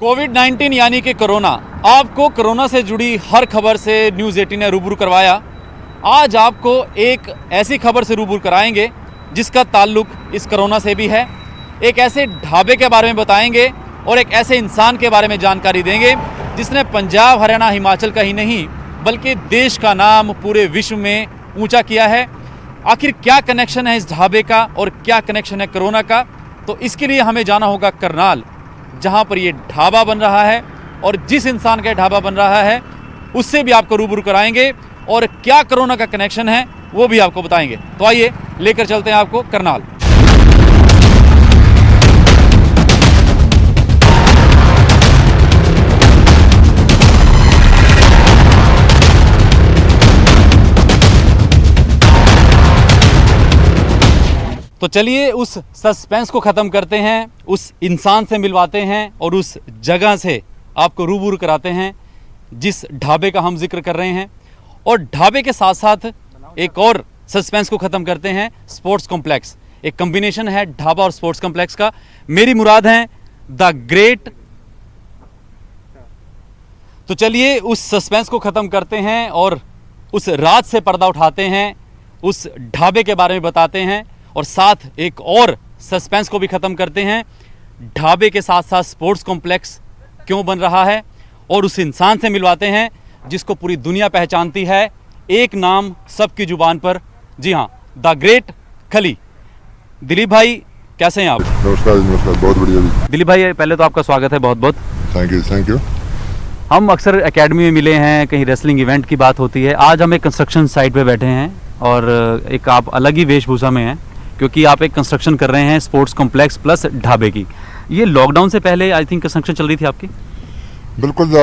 कोविड-19 यानी कि कोरोना, आपको कोरोना से जुड़ी हर खबर से न्यूज़ 18 ने रूबरू करवाया। आज आपको एक ऐसी खबर से रूबरू कराएंगे जिसका ताल्लुक इस कोरोना से भी है। एक ऐसे ढाबे के बारे में बताएंगे और एक ऐसे इंसान के बारे में जानकारी देंगे जिसने पंजाब, हरियाणा, हिमाचल का ही नहीं बल्कि देश का नाम पूरे विश्व में ऊंचा किया है। आखिर क्या कनेक्शन है इस ढाबे का और क्या कनेक्शन है कोरोना का, तो इसके लिए हमें जाना होगा करनाल, जहां पर ये ढाबा बन रहा है और जिस इंसान का ढाबा बन रहा है उससे भी आपको रूबरू कराएंगे और क्या कोरोना का कनेक्शन है वो भी आपको बताएंगे। तो आइए लेकर चलते हैं आपको करनाल। तो चलिए उस सस्पेंस को ख़त्म करते हैं, उस इंसान से मिलवाते हैं और उस जगह से आपको रूबरू कराते हैं जिस ढाबे का हम जिक्र कर रहे हैं। और ढाबे के साथ साथ एक और सस्पेंस को ख़त्म करते हैं, स्पोर्ट्स कॉम्प्लेक्स। एक कॉम्बिनेशन है ढाबा और स्पोर्ट्स कॉम्प्लेक्स का। मेरी मुराद है द ग्रेट। तो चलिए उस सस्पेंस को ख़त्म करते हैं और उस रात से पर्दा उठाते हैं, उस ढाबे के बारे में बताते हैं और साथ एक और सस्पेंस को भी ख़त्म करते हैं। ढाबे के साथ साथ स्पोर्ट्स कॉम्प्लेक्स क्यों बन रहा है और उस इंसान से मिलवाते हैं जिसको पूरी दुनिया पहचानती है, एक नाम सबकी जुबान पर। जी हाँ, द ग्रेट खली। दिलीप भाई, कैसे हैं आप? नमस्कार, बहुत बढ़िया। दिलीप भाई, पहले तो आपका स्वागत है बहुत बहुत। Thank you. हम अक्सर एकेडमी में मिले हैं, कहीं रेसलिंग इवेंट की बात होती है। आज हम एक कंस्ट्रक्शन साइट पे बैठे हैं और एक आप अलग ही वेशभूषा में हैं क्योंकि आप एक कंस्ट्रक्शन कर रहे हैं स्पोर्ट्स कॉम्प्लेक्स प्लस ढाबे की। ये लॉकडाउन से पहले आई थिंक कंस्ट्रक्शन चल रही थी आपकी? बिल्कुल,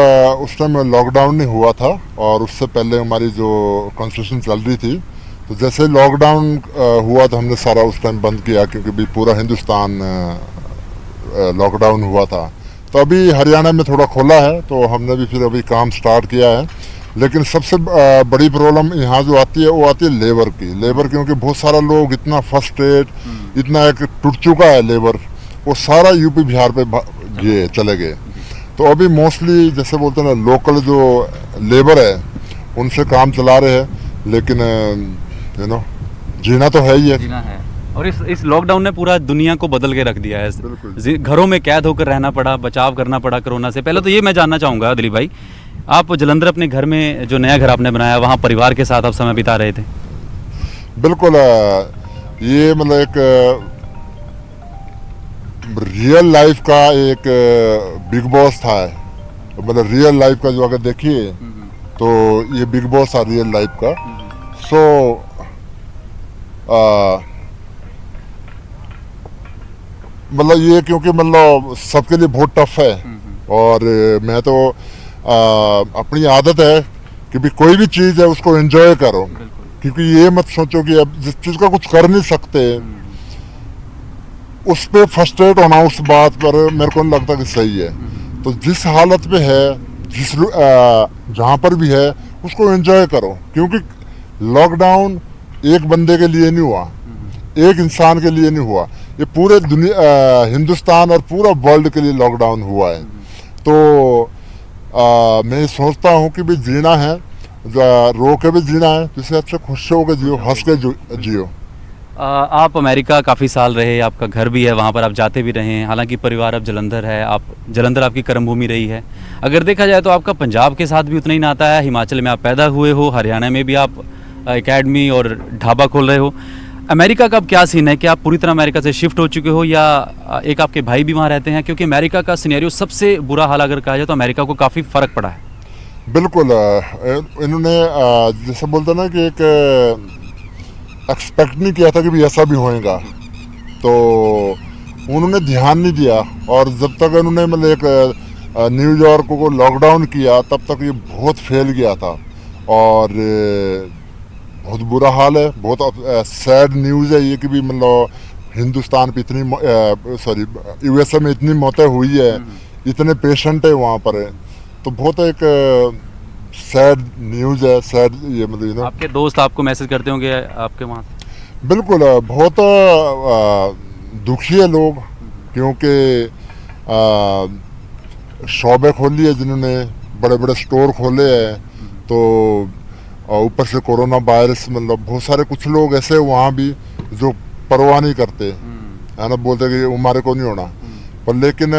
उस टाइम लॉकडाउन नहीं हुआ था और उससे पहले हमारी जो कंस्ट्रक्शन चल रही थी। तो जैसे लॉकडाउन हुआ तो हमने सारा उस टाइम बंद किया क्योंकि भी पूरा हिंदुस्तान लॉकडाउन हुआ था। तो अभी हरियाणा में थोड़ा खोला है तो हमने भी फिर अभी काम स्टार्ट किया है। लेकिन सबसे बड़ी प्रॉब्लम यहाँ जो आती है वो आती है लेबर की। क्योंकि बहुत सारा लोग इतना फर्स्ट्रेट, इतना एक टूट चुका है लेबर, वो सारा यूपी बिहार पे चले गए। तो अभी मोस्टली जैसे बोलते हैं ना, लोकल जो लेबर है उनसे काम चला रहे हैं, लेकिन जीना तो है ही है। जीना है। और इस लॉकडाउन ने पूरा दुनिया को बदल के रख दिया है। घरों में कैद होकर रहना पड़ा, बचाव करना पड़ा कोरोना से। पहले तो ये मैं जानना चाहूँगा दिलीप भाई, आप जलंधर अपने घर में जो नया घर आपने बनाया वहाँ परिवार के साथ आप समय बिता रहे थे? बिल्कुल, ये मतलब एक रियल लाइफ का एक बिग बॉस था। मतलब रियल लाइफ का जो अगर देखिए तो ये बिग बॉस था रियल लाइफ का। सो मतलब ये क्योंकि मतलब सबके लिए बहुत टफ है और मैं तो अपनी आदत है कि भी कोई भी चीज़ है उसको एंजॉय करो, क्योंकि ये मत सोचो कि अब जिस चीज़ का कुछ कर नहीं सकते उस पर फ्रस्ट्रेट होना उस बात पर मेरे को नहीं लगता कि सही है। तो जिस हालत पे है, जिस जहाँ पर भी है उसको एंजॉय करो, क्योंकि लॉकडाउन एक बंदे के लिए नहीं हुआ, एक इंसान के लिए नहीं हुआ, ये पूरे दुनिया हिंदुस्तान और पूरा वर्ल्ड के लिए लॉकडाउन हुआ है। तो मैं सोचता हूँ कि भी जीना है, रो के भी जीना है, जिससे अच्छे खुश हो के जियो, हंस के जियो। आप अमेरिका काफ़ी साल रहे, आपका घर भी है वहाँ पर, आप जाते भी रहे हैं। हालांकि परिवार अब जलंधर है, जलंधर आपकी कर्मभूमि रही है। अगर देखा जाए तो आपका पंजाब के साथ भी उतना ही नाता है। हिमाचल में आप पैदा हुए हो, हरियाणा में भी आप एकेडमी और ढाबा खोल रहे हो। अमेरिका का अब क्या सीन है? कि आप पूरी तरह अमेरिका से शिफ्ट हो चुके हो या एक आपके भाई भी वहाँ रहते हैं? क्योंकि अमेरिका का सिनेरियो सबसे बुरा हाल अगर कहा जाए तो अमेरिका को काफ़ी फ़र्क पड़ा है। बिल्कुल, इन्होंने जैसे बोलते ना कि एक एक्सपेक्ट नहीं किया था कि भी ऐसा भी होएगा, तो उन्होंने ध्यान नहीं दिया। और जब तक उन्होंने मतलब एक न्यूयॉर्क को लॉकडाउन किया तब तक ये बहुत फैल गया था और बहुत बुरा हाल है। बहुत सैड न्यूज़ है ये कि भी मतलब हिंदुस्तान पे इतनी यूएसए में इतनी मौतें हुई है, इतने पेशेंट है वहाँ पर है, तो बहुत एक सैड न्यूज़ है। सैड ये मतलब आपके दोस्त आपको मैसेज करते होंगे आपके वहाँ? बिल्कुल, बहुत दुखी है लोग, क्योंकि शॉपें खोली है, जिन्होंने बड़े बड़े स्टोर खोले हैं, तो ऊपर से कोरोना वायरस, मतलब बहुत सारे कुछ लोग ऐसे वहाँ भी जो परवाह नहीं करते है ना, बोलते कि हमारे को नहीं होना। पर लेकिन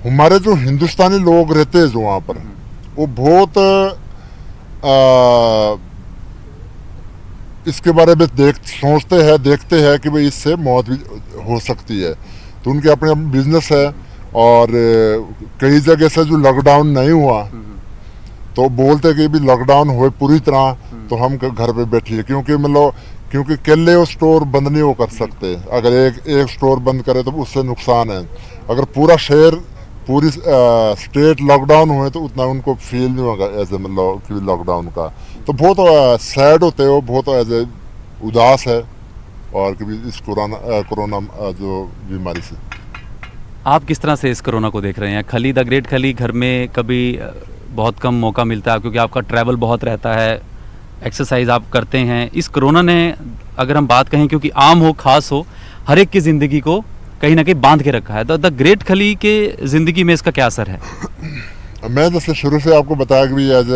हमारे जो हिंदुस्तानी लोग रहते हैं जो वहाँ पर, वो बहुत इसके बारे में सोचते हैं, देखते हैं कि भाई इससे मौत भी हो सकती है। तो उनके अपने बिजनेस है, और कई जगह से जो लॉकडाउन नहीं हुआ तो बोलते कि भी लॉकडाउन हुए पूरी तरह तो हम घर पे बैठिए, क्योंकि मतलब क्योंकि केले और स्टोर बंद नहीं वो कर सकते। अगर एक स्टोर बंद करे तो उससे नुकसान है। अगर पूरा शहर पूरी स्टेट लॉकडाउन हुए तो उतना उनको फील नहीं होगा एज ए मतलब कि लॉकडाउन का। तो बहुत सैड होते हो, बहुत एज ए उदास है, और कि इस कोरोना जो बीमारी से। आप किस तरह से इस कोरोना को देख रहे हैं? खली द ग्रेट खली, घर में कभी बहुत कम मौका मिलता है क्योंकि आपका ट्रैवल बहुत रहता है, एक्सरसाइज आप करते हैं। इस कोरोना ने, अगर हम बात कहें, क्योंकि आम हो खास हो, हर एक की ज़िंदगी को कहीं ना कहीं बांध के रखा है, तो द ग्रेट खली के ज़िंदगी में इसका क्या असर है? मैं जैसे शुरू से आपको बताया कि एज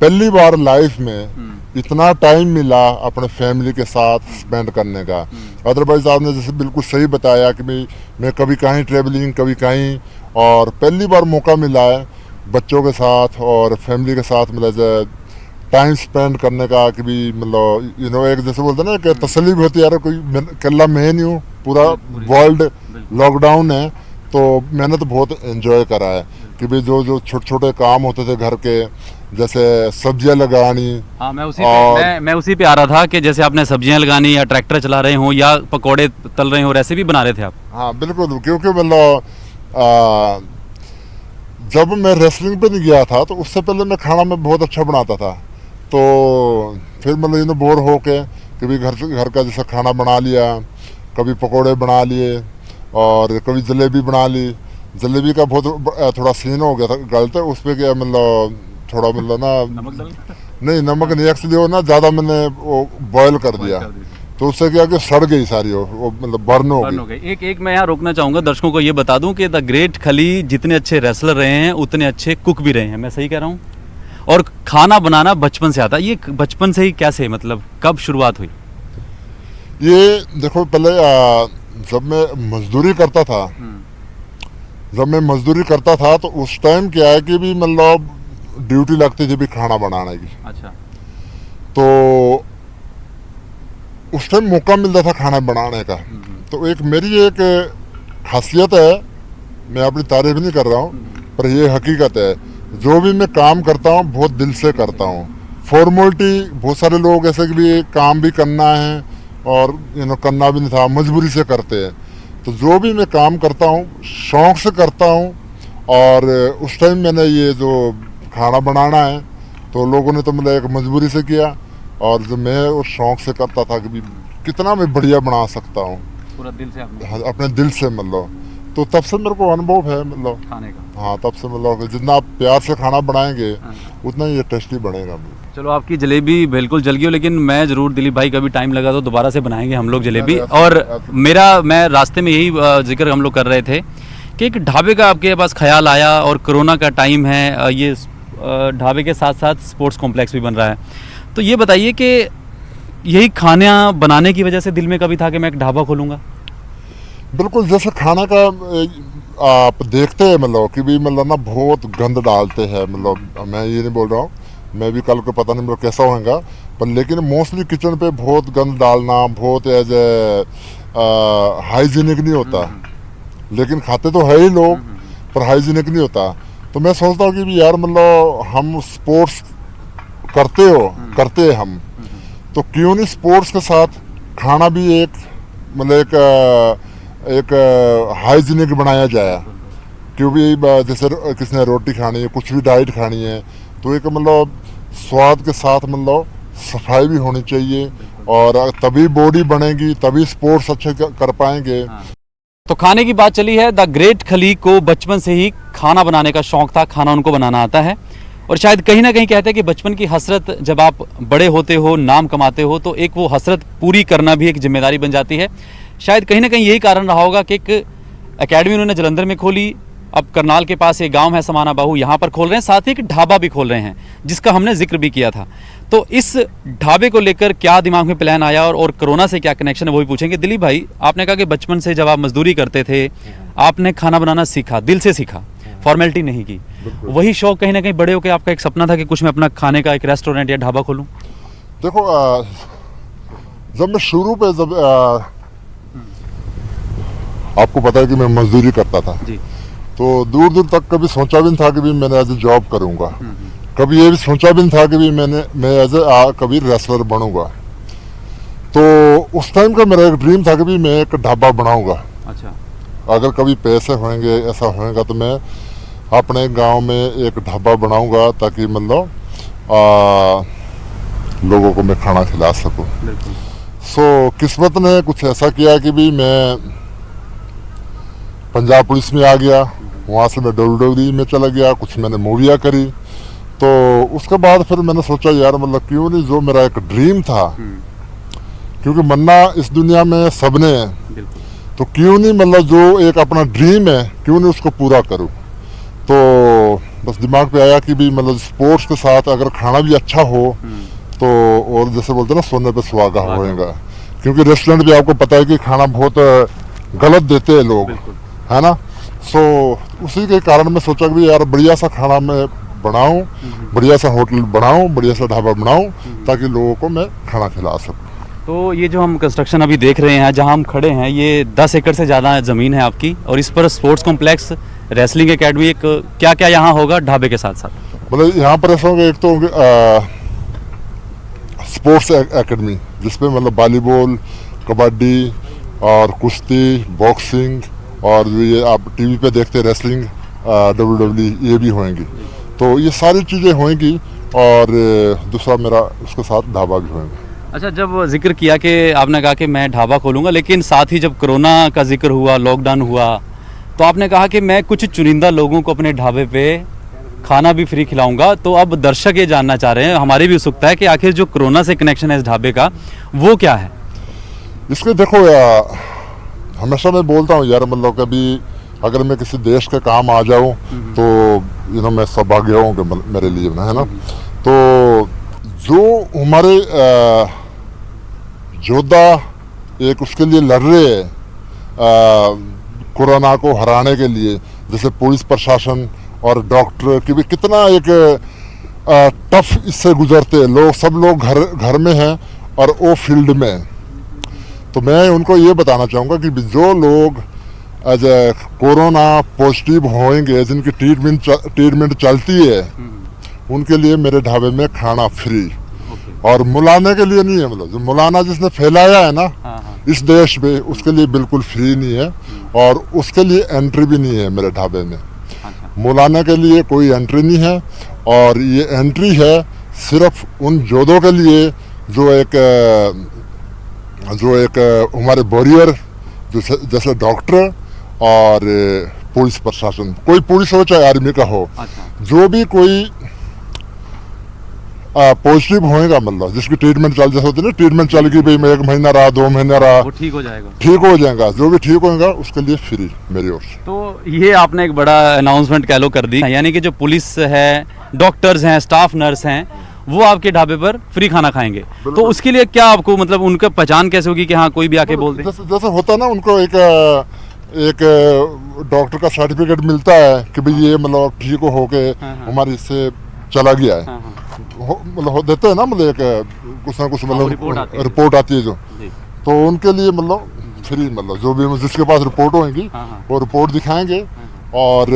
पहली बार लाइफ में इतना टाइम मिला अपने फैमिली के साथ स्पेंड करने का। अदरवाइज आपने जैसे बिल्कुल सही बताया कि भाई मैं कभी कहीं ट्रेवलिंग, कभी कहीं, और पहली बार मौका मिला है बच्चों के साथ और फैमिली के साथ मतलब टाइम स्पेंड करने का, कि भी मतलब एक जैसे बोलते हैं ना कि तसल्ली भी होती है, यार कोई कल्ला मैं नहीं हूँ, पूरा वर्ल्ड लॉकडाउन है। तो मैंने तो बहुत एंजॉय करा है कि भाई जो छोटे छोटे काम होते थे घर के, जैसे सब्जियां लगानी। हाँ, मैं उसी पे आ रहा था कि जैसे आपने सब्जियां लगानी, या ट्रैक्टर चला रहे हो, या पकोड़े तल रहे हो, रेसिपी बना रहे थे आप? हाँ बिल्कुल, क्योंकि मतलब जब मैं रेसलिंग पे नहीं गया था तो उससे पहले मैं खाना में बहुत अच्छा बनाता था। तो फिर मतलब बोर हो के कभी घर का जैसा खाना बना लिया, कभी पकोड़े बना लिए, और कभी जलेबी बना ली। जलेबी का बहुत थोड़ा सीन हो गया था गलत, उस पर क्या मतलब थोड़ा मतलब ना नहीं, नमक नहीं, एक्चुअली वो ना ज़्यादा मैंने वो बॉयल कर दिया, तो उससे क्या कि सड़ गई सारी, वो मतलब बर्न हो गई। एक मैं यहाँ रोकना चाहूँगा, दर्शकों को ये बता दूँ कि द ग्रेट खली जितने अच्छे रेसलर रहे हैं उतने अच्छे कुक भी रहे हैं, मैं सही कह रहा हूँ? और खाना बनाना बचपन से आता है, ये बचपन से ही कैसे, मतलब कब शुरुआत हुई? ये देखो, पहले जब मैं मजदूरी करता था, तो उस टाइम क्या है कि भी मतलब ड्यूटी लगती थी भी खाना बनाने की। अच्छा। तो उस टाइम मौका मिलता था खाना बनाने का। तो एक मेरी एक खासियत है, मैं अपनी तारीफ नहीं कर रहा हूँ, पर ये हकीकत है, जो भी मैं काम करता हूँ बहुत दिल से करता हूँ। फॉर्मेलिटी, बहुत सारे लोग ऐसे कि भी काम भी करना है और करना भी नहीं था, मजबूरी से करते हैं। तो जो भी मैं काम करता हूँ शौक़ से करता हूँ। और उस टाइम मैंने ये जो खाना बनाना है तो लोगों ने तो मतलब एक मजबूरी से किया, और जो मैं उस शौक़ से करता था कि भी कितना मैं बढ़िया बना सकता हूँ, पूरा दिल से आपने? हाँ, अपने दिल से मतलब। तो तब से मेरे को अनुभव है मतलब खाने का। हाँ, तब से मतलब जितना आप प्यार से खाना बनाएंगे उतना ही ये टेस्टी बनेगा। चलो, आपकी जलेबी बिल्कुल जल गई हो, लेकिन मैं ज़रूर, दिलीप भाई कभी टाइम लगा तो दोबारा से बनाएंगे हम लोग जलेबी। और मैं रास्ते में यही जिक्र हम लोग कर रहे थे कि एक ढाबे का आपके पास ख्याल आया, और कोरोना का टाइम है, ये ढाबे के साथ साथ स्पोर्ट्स कॉम्प्लेक्स भी बन रहा है। तो ये बताइए कि यही खाना बनाने की वजह से दिल में कभी था कि मैं एक ढाबा खोलूँगा? बिल्कुल, जैसे खाना का आप देखते हैं मतलब कि भी मतलब ना बहुत गंद डालते हैं। मतलब मैं ये नहीं बोल रहा हूँ, मैं भी कल को पता नहीं मतलब कैसा होगा, पर लेकिन मोस्टली किचन पे बहुत गंद डालना बहुत एज ए हाइजीनिक नहीं होता। लेकिन खाते तो है ही लोग, पर हाइजीनिक नहीं होता। तो मैं सोचता हूँ कि भी यार मतलब हम स्पोर्ट्स करते हैं हम, तो क्यों नहीं स्पोर्ट्स के साथ खाना भी एक मतलब एक हाइजीनिक बनाया जाए। क्योंकि जैसे किसने रोटी खानी है, कुछ भी डाइट खानी है, तो एक मतलब स्वाद के साथ मतलब सफाई भी होनी चाहिए, और तभी बॉडी बनेगी, तभी स्पोर्ट्स अच्छे कर पाएंगे। तो खाने की बात चली है, द ग्रेट खली को बचपन से ही खाना बनाने का शौक था, खाना उनको बनाना आता है। और शायद कहीं ना कहीं कहते हैं कि बचपन की हसरत जब आप बड़े होते हो, नाम कमाते हो, तो एक वो हसरत पूरी करना भी एक जिम्मेदारी बन जाती है। शायद कहीं ना कहीं यही कारण रहा होगा कि एक एकेडमी उन्होंने जलंधर में खोली, अब करनाल के पास एक गांव है समाना बाहू, यहाँ पर खोल रहे हैं, साथ ही एक ढाबा भी खोल रहे हैं जिसका हमने जिक्र भी किया था। तो इस ढाबे को लेकर क्या दिमाग में प्लान आया और कोरोना से क्या कनेक्शन है वो भी पूछेंगे। दिलीप भाई, आपने कहा कि बचपन से जब आप मजदूरी करते थे आपने खाना बनाना सीखा, दिल से सीखा, फॉर्मेलिटी नहीं की। वही शौक कहीं ना कहीं बड़े होकर आपका एक सपना था कि कुछ मैं अपना खाने का एक रेस्टोरेंट या ढाबा खोलूँ? देखो, जब मैं शुरू पे आपको पता है कि मैं मजदूरी करता था जी। तो दूर दूर तक कभी सोचा भी नहीं था कि भी मैंने एज ए जॉब करूंगा। कभी ये भी सोचा भी नहीं था कि भी मैं एज ए कभी रेसलर बनूंगा। तो उस टाइम का मेरा एक ड्रीम था कि भी मैं एक ढाबा बनाऊंगा। अच्छा। अगर कभी पैसे होंगे, ऐसा होएगा तो मैं अपने गांव में एक ढाबा बनाऊंगा ताकि मतलब लोगों को मैं खाना खिला सकूं। सो किस्मत ने कुछ ऐसा किया कि भी मैं पंजाब पुलिस में आ गया, वहाँ से मैं WWE में चला गया, कुछ मैंने मूवियाँ करी। तो उसके बाद फिर मैंने सोचा यार मतलब क्यों नहीं, जो मेरा एक ड्रीम था, क्योंकि मरना इस दुनिया में सबने है, तो क्यों नहीं मतलब जो एक अपना ड्रीम है क्यों नहीं उसको पूरा करूं। तो बस दिमाग पे आया कि भी मतलब स्पोर्ट्स के साथ अगर खाना भी अच्छा हो तो, और जैसे बोलते हैं ना, सोने पे सुहागा होएगा। क्योंकि रेस्टोरेंट भी आपको पता है कि खाना बहुत गलत देते हैं लोग, है ना। सो उसी के कारण मैं सोचा कि यार बढ़िया सा खाना मैं बनाऊं, बढ़िया सा होटल बनाऊं, बढ़िया सा ढाबा बनाऊं ताकि लोगों को मैं खाना खिला सकूं। तो ये जो हम कंस्ट्रक्शन अभी देख रहे हैं, जहां हम खड़े हैं, ये 10 एकड़ से ज़्यादा ज़मीन है आपकी, और इस पर स्पोर्ट्स कॉम्प्लेक्स, रेसलिंग एकेडमी, एक क्या क्या यहाँ होगा ढाबे के साथ साथ? मतलब यहाँ पर ऐसा होगा, एक तो स्पोर्ट्स एकेडमी जिसपे मतलब वॉलीबॉल, कबड्डी और कुश्ती, बॉक्सिंग और जो ये आप टीवी पे देखते रेसलिंग, WWE, ये भी होंगी। तो ये सारी चीज़ें होंगी और दूसरा मेरा उसके साथ ढाबा भी होगा। अच्छा, जब जिक्र किया कि आपने कहा कि मैं ढाबा खोलूँगा, लेकिन साथ ही जब कोरोना का जिक्र हुआ, लॉकडाउन हुआ, तो आपने कहा कि मैं कुछ चुनिंदा लोगों को अपने ढाबे पे खाना भी फ्री खिलाऊंगा। तो अब दर्शक ये जानना चाह रहे हैं, हमारी भी उत्सुकता है कि आखिर जो कोरोना से कनेक्शन है इस ढाबे का, वो क्या है? इसके देखो हमेशा मैं बोलता हूँ यार, मतलब कभी अगर मैं किसी देश के काम आ जाऊँ तो मैं सौभाग्य हूँ मेरे लिए, है ना। तो जो हमारे योद्धा एक उसके लिए लड़ रहे हैं कोरोना को हराने के लिए, जैसे पुलिस प्रशासन और डॉक्टर की भी कितना एक टफ इससे गुजरते हैं लोग, सब लोग घर में हैं और वो फील्ड में हैं। तो मैं उनको ये बताना चाहूँगा कि जो लोग एज कोरोना पॉजिटिव होंगे, जिनकी ट्रीटमेंट चलती है, उनके लिए मेरे ढाबे में खाना फ्री। और मुलाने के लिए नहीं है, मतलब जो मुलाना जिसने फैलाया है ना इस देश में, उसके लिए बिल्कुल फ्री नहीं है और उसके लिए एंट्री भी नहीं है मेरे ढाबे में। मुलाने के लिए कोई एंट्री नहीं है और ये एंट्री है सिर्फ उन योद्धों के लिए जो एक हमारे वॉरियर, जैसे डॉक्टर और पुलिस प्रशासन, कोई पुलिस हो चाहे आर्मी का हो, जो भी कोई पॉजिटिव होएगा, मतलब जिसकी ट्रीटमेंट चल, जैसे होती है ना, ट्रीटमेंट चल गई भाई, मैं 1 महीना रहा, 2 महीना रहा, वो ठीक हो जाएगा, ठीक हो जाएगा। जो भी ठीक होगा उसके लिए फ्री मेरी ओर से। तो ये आपने एक बड़ा अनाउंसमेंट कह लो कर दी, यानी कि जो पुलिस है, डॉक्टर्स हैं, स्टाफ नर्स हैं, वो आपके ढाबे पर फ्री खाना खाएंगे। तो उसके लिए क्या आपको, मतलब उनका पहचान कैसे होगी कि हाँ कोई भी आके बोल दे? जैसे होता है ना, उनको एक डॉक्टर का सर्टिफिकेट मिलता है कि भाई ये मतलब ठीक हो के हमारे इससे चला गया है, मतलब देते हैं ना, मतलब एक कुछ ना कुछ मतलब रिपोर्ट आती है जो, तो उनके लिए मतलब फ्री, मतलब जो भी जिसके पास रिपोर्ट होगी वो रिपोर्ट दिखाएंगे और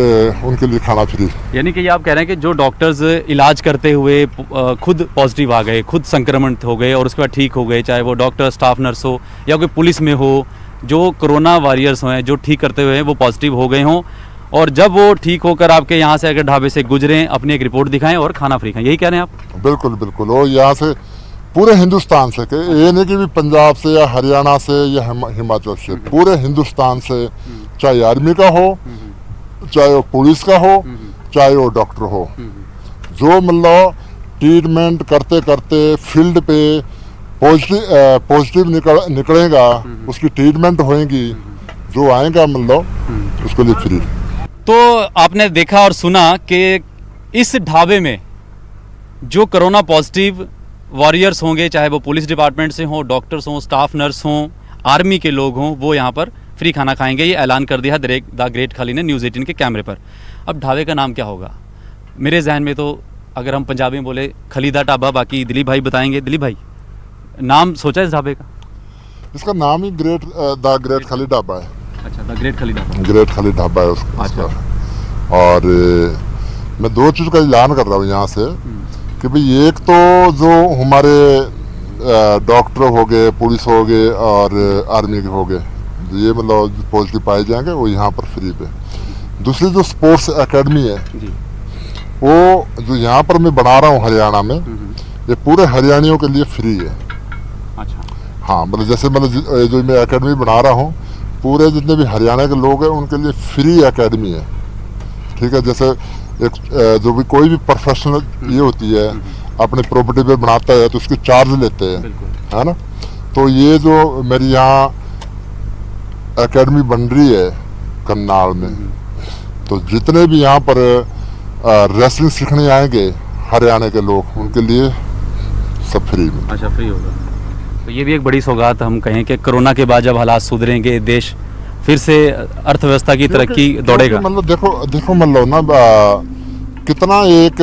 उनके लिए खाना फ्री। यानी कि ये आप कह रहे हैं कि जो डॉक्टर्स इलाज करते हुए खुद पॉजिटिव आ गए, खुद संक्रमित हो गए और उसके बाद ठीक हो गए, चाहे वो डॉक्टर, स्टाफ नर्स हो या कोई पुलिस में हो, जो कोरोना वॉरियर्स हैं, जो ठीक करते हुए वो पॉजिटिव हो गए हों, और जब वो ठीक होकर आपके यहाँ से अगर ढाबे से गुजरें, अपनी एक रिपोर्ट दिखाएं और खाना फ्री खाएं, यही कह रहे हैं आप? बिल्कुल बिल्कुल। और यहाँ से पूरे हिंदुस्तान से, ये नहीं कि भी पंजाब से या हरियाणा से या हिमाचल से, पूरे हिंदुस्तान से, चाहे आर्मी का हो, चाहे वो पुलिस का हो, चाहे वो डॉक्टर हो, जो मतलब ट्रीटमेंट करते करते फील्ड पे पॉजिटिव निकलेगा, उसकी ट्रीटमेंट होएगी, जो आएगा मतलब उसके लिए फ्री। तो आपने देखा और सुना कि इस ढाबे में जो कोरोना पॉजिटिव वॉरियर्स होंगे, चाहे वो पुलिस डिपार्टमेंट से हों, डॉक्टर्स हों, स्टाफ नर्स हों, आर्मी के लोग हों, वो यहाँ पर फ्री खाना खाएंगे। ये ऐलान कर दिया द ग्रेट खली ने न्यूज़ 18 के कैमरे पर। अब ढाबे का नाम क्या होगा? मेरे जहन में तो अगर हम पंजाबी में बोले खलीदा ढाबा, बाकी दिलीप भाई बताएंगे। दिलीप भाई, नाम सोचा इस ढाबे का? इसका नाम ही द ग्रेट खली ढाबा है। अच्छा, द ग्रेट खली ढाबा। ग्रेट खली ढाबा है उसका। अच्छा। और मैं दो चीज़ का ऐलान कर रहा हूँ यहाँ से कि भाई एक तो जो हमारे डॉक्टर हो गए, पुलिस हो गए और आर्मी के हो गए, ये मतलब पॉजिटिव पाए जाएंगे, वो यहाँ पर फ्री पे। दूसरी जो स्पोर्ट्स एकेडमी है जी, वो जो यहाँ पर मैं बना रहा हूँ हरियाणा में, ये पूरे हरियाणियों के लिए फ्री है। अच्छा। हाँ, मतलब जैसे मतलब जो मैं एकेडमी बना रहा हूँ, पूरे जितने भी हरियाणा के लोग हैं उनके लिए फ्री एकेडमी है। ठीक है, जैसे एक जो भी कोई भी प्रोफेशनल ये होती है अपनी प्रॉपर्टी पे बनाता है तो उसकी चार्ज लेते हैं, है ना। तो ये जो मेरी यहाँ एकेडमी बन रही है करनाल में, तो जितने भी यहाँ पर रेसलिंग सीखने आएंगे हरियाणा के लोग, उनके लिए सब फ्री में। अच्छा, फ्री होगा। तो ये भी एक बड़ी सौगात हम कहें कि कोरोना के बाद जब हालात सुधरेंगे, देश फिर से अर्थव्यवस्था की तरक्की दौड़ेगा। मतलब देखो मतलब ना कितना एक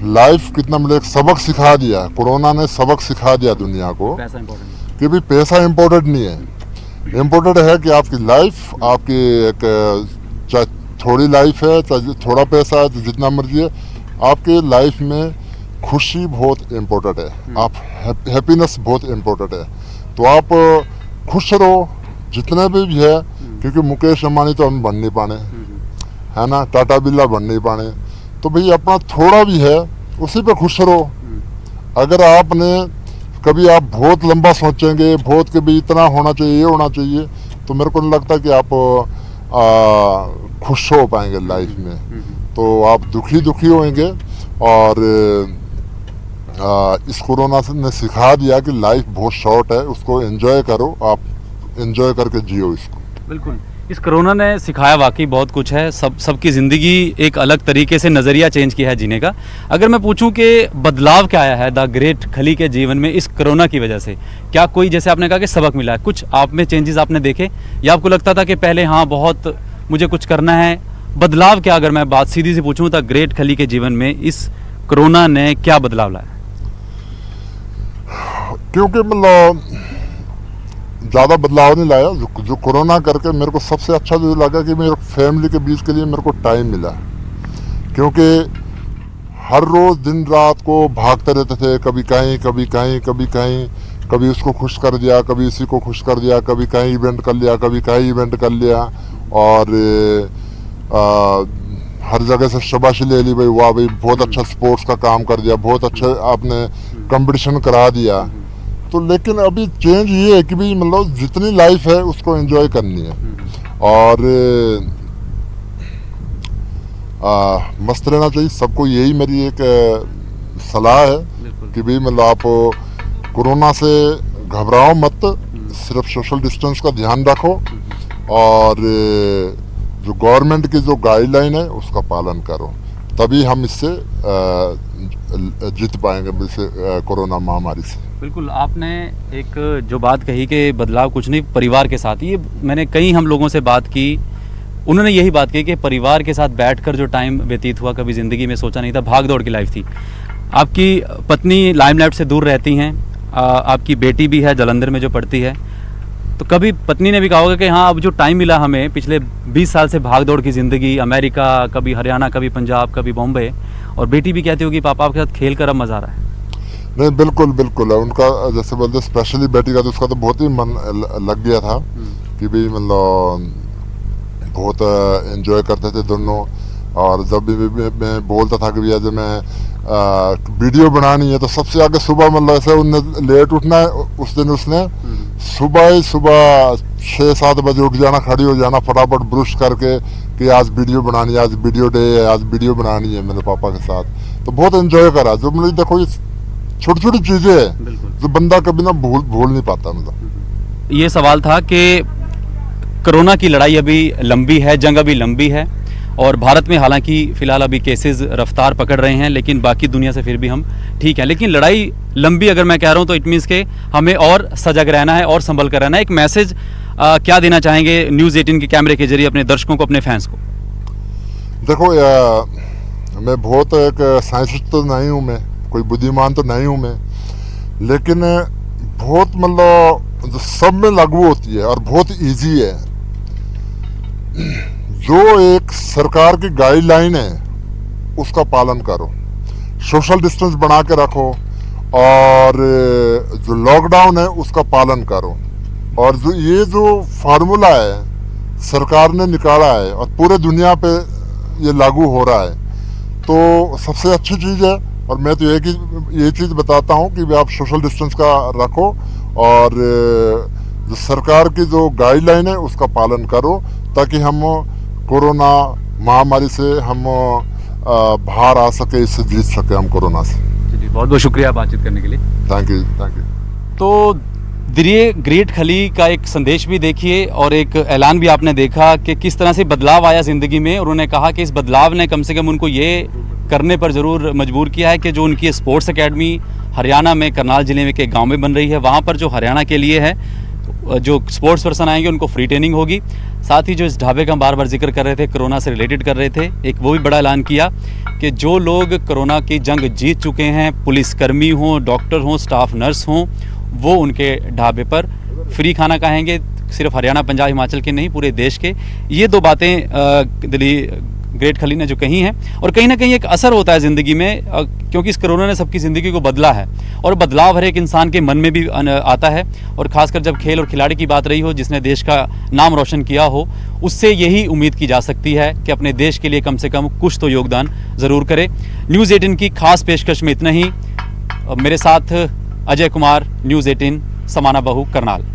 लाइफ, कितना मतलब एक सबक सिखा दिया कोरोना ने, सबक सिखा दिया दुनिया को पैसा इंपॉर्टेंट कि भाई पैसा इम्पोर्टेंट नहीं है। इम्पोर्टेंट है कि आपकी लाइफ, आपकी एक चाहे थोड़ी लाइफ है चाहे थोड़ा पैसा है, तो जितना मर्जी है, आपके लाइफ में खुशी बहुत इम्पोर्टेंट है, आप हैप्पीनेस बहुत इम्पोर्टेंट है। तो आप खुश रहो जितने भी है, क्योंकि मुकेश अंबानी तो हम बन नहीं पाने, है ना, टाटा बिरला बन नहीं पाने, तो भाई अपना थोड़ा भी है उसी पे खुश रहो। अगर आपने कभी आप बहुत लंबा सोचेंगे, बहुत कि भाई इतना होना चाहिए, ये होना चाहिए, तो मेरे को नहीं लगता कि आप खुश हो पाएंगे लाइफ में। तो आप दुखी होंगे। और इस कोरोना ने सिखा दिया कि लाइफ बहुत शॉर्ट है, उसको एंजॉय करो, आप एंजॉय करके जियो इसको। बिल्कुल, इस कोरोना ने सिखाया वाकई बहुत कुछ है। सबकी ज़िंदगी एक अलग तरीके से नज़रिया चेंज किया है जीने का। अगर मैं पूछूं कि बदलाव क्या आया है द ग्रेट खली के जीवन में इस कोरोना की वजह से, क्या कोई, जैसे आपने कहा कि सबक मिला है, कुछ आप में चेंजेस आपने देखे, या आपको लगता था कि पहले हाँ बहुत मुझे कुछ करना है? बदलाव क्या, अगर मैं बात सीधी सी पूछूं द ग्रेट खली के जीवन में इस कोरोना ने क्या बदलाव लाया? क्योंकि मतलब ज़्यादा बदलाव नहीं लाया। जो कोरोना करके मेरे को सबसे अच्छा जो लगा कि मेरे फैमिली के बीच के लिए मेरे को टाइम मिला, क्योंकि हर रोज़ दिन रात को भागते रहते थे, कभी कहीं कभी कहीं कभी कहीं, कभी उसको खुश कर दिया, कभी इसी को खुश कर दिया, कभी कहीं इवेंट कर लिया, कभी कहीं इवेंट कर लिया, और हर जगह से शाबाशी ले ली, भाई वाह भाई बहुत अच्छा स्पोर्ट्स का काम कर दिया, बहुत अच्छा आपने कंपटीशन करा दिया। तो लेकिन अभी चेंज ये है कि भाई मतलब जितनी लाइफ है उसको एंजॉय करनी है, और मस्त रहना चाहिए सबको। यही मेरी एक सलाह है कि भाई मतलब आप कोरोना से घबराओ मत, सिर्फ सोशल डिस्टेंस का ध्यान रखो, और जो गवर्नमेंट की जो गाइडलाइन है उसका पालन करो, तभी हम इससे जीत पाएंगे कोरोना महामारी से। बिल्कुल, आपने एक जो बात कही कि बदलाव कुछ नहीं, परिवार के साथ, ये मैंने कई हम लोगों से बात की, उन्होंने यही बात कही कि परिवार के साथ बैठकर जो टाइम व्यतीत हुआ, कभी ज़िंदगी में सोचा नहीं था, भाग दौड़ की लाइफ थी। आपकी पत्नी लाइमलाइट से दूर रहती हैं, आपकी बेटी भी है जालंधर में जो पढ़ती है, तो कभी पत्नी ने भी कहा होगा कि हाँ अब जो टाइम मिला हमें, पिछले 20 साल से भाग दौड़ की ज़िंदगी, अमेरिका, कभी हरियाणा, कभी पंजाब, कभी बॉम्बे, और बेटी भी कहती होगी पापा आपके साथ खेल कर अब मज़ा आ रहा है। नहीं, बिल्कुल बिल्कुल है उनका, जैसे बोलते स्पेशली बेटी का, तो उसका तो बहुत ही मन लग गया था कि भाई मतलब बहुत एंजॉय करते थे दोनों। और जब भी मैं बोलता था कि भैया जब मैं वीडियो बनानी है, तो सबसे आगे सुबह मतलब ऐसे उन्हें लेट उठना है, उस दिन उसने सुबह 6-7 बजे उठ जाना, खड़ी हो जाना, फटाफट ब्रश करके कि आज वीडियो बनानी है, आज वीडियो डे है, आज वीडियो बनानी है मेरे पापा के साथ। तो बहुत एंजॉय करा। जो मतलब देखो ये छोटी छोटी चीज़ें हैं जो बंदा कभी ना भूल नहीं पाता। मतलब ये सवाल था कि कोरोना की लड़ाई अभी लंबी है, जंग अभी लंबी है और भारत में हालांकि फ़िलहाल अभी केसेस रफ्तार पकड़ रहे हैं, लेकिन बाकी दुनिया से फिर भी हम ठीक हैं। लेकिन लड़ाई लंबी अगर मैं कह रहा हूं तो इट मीन्स के हमें और सजग रहना है और संभल कर रहना है। एक मैसेज क्या देना चाहेंगे न्यूज़ 18 के कैमरे के जरिए अपने दर्शकों को, अपने फैंस को? देखो मैं बहुत एक साइंटिस्ट तो नहीं हूँ, मैं कोई बुद्धिमान तो नहीं हूँ मैं, लेकिन बहुत मतलब जो सब में लागू होती है और बहुत इजी है। जो एक सरकार की गाइडलाइन है उसका पालन करो, सोशल डिस्टेंस बना के रखो और जो लॉकडाउन है उसका पालन करो। और जो फार्मूला है सरकार ने निकाला है और पूरे दुनिया पे ये लागू हो रहा है, तो सबसे अच्छी चीज़ है। और मैं तो ये चीज़ बताता हूँ कि आप सोशल डिस्टेंस का रखो और जो सरकार की जो गाइडलाइन है उसका पालन करो, ताकि हम कोरोना महामारी से हम बाहर आ सके, इससे जीत सके हम कोरोना से। जी, बहुत बहुत शुक्रिया बातचीत करने के लिए। Thank you, thank you. तो दिरिए ग्रेट खली का एक संदेश भी देखिए और एक ऐलान भी आपने देखा कि किस तरह से बदलाव आया ज़िंदगी में। और उन्होंने कहा कि इस बदलाव ने कम से कम उनको ये करने पर ज़रूर मजबूर किया है कि जो उनकी स्पोर्ट्स एकेडमी हरियाणा में करनाल ज़िले में के गांव में बन रही है, वहाँ पर जो हरियाणा के लिए है जो स्पोर्ट्स पर्सन आएंगे उनको फ्री ट्रेनिंग होगी। साथ ही जो इस ढाबे का हम बार बार जिक्र कर रहे थे, कोरोना से रिलेटेड कर रहे थे, एक वो भी बड़ा ऐलान किया कि जो लोग कोरोना की जंग जीत चुके हैं, पुलिसकर्मी हों, डॉक्टर हों, स्टाफ नर्स हों, वो उनके ढाबे पर फ्री खाना खाएंगे। सिर्फ हरियाणा, पंजाब, हिमाचल के नहीं, पूरे देश के। ये दो बातें दिल्ली ग्रेट खली ने जो कही हैं, और कहीं ना कहीं एक असर होता है ज़िंदगी में, क्योंकि इस कोरोना ने सबकी ज़िंदगी को बदला है और बदलाव हर एक इंसान के मन में भी आता है। और ख़ासकर जब खेल और खिलाड़ी की बात रही हो जिसने देश का नाम रोशन किया हो, उससे यही उम्मीद की जा सकती है कि अपने देश के लिए कम से कम कुछ तो योगदान ज़रूर करे। न्यूज़ 18 की खास पेशकश में इतना ही। मेरे साथ अजय कुमार, न्यूज़ 18 समाना बहू, करनाल।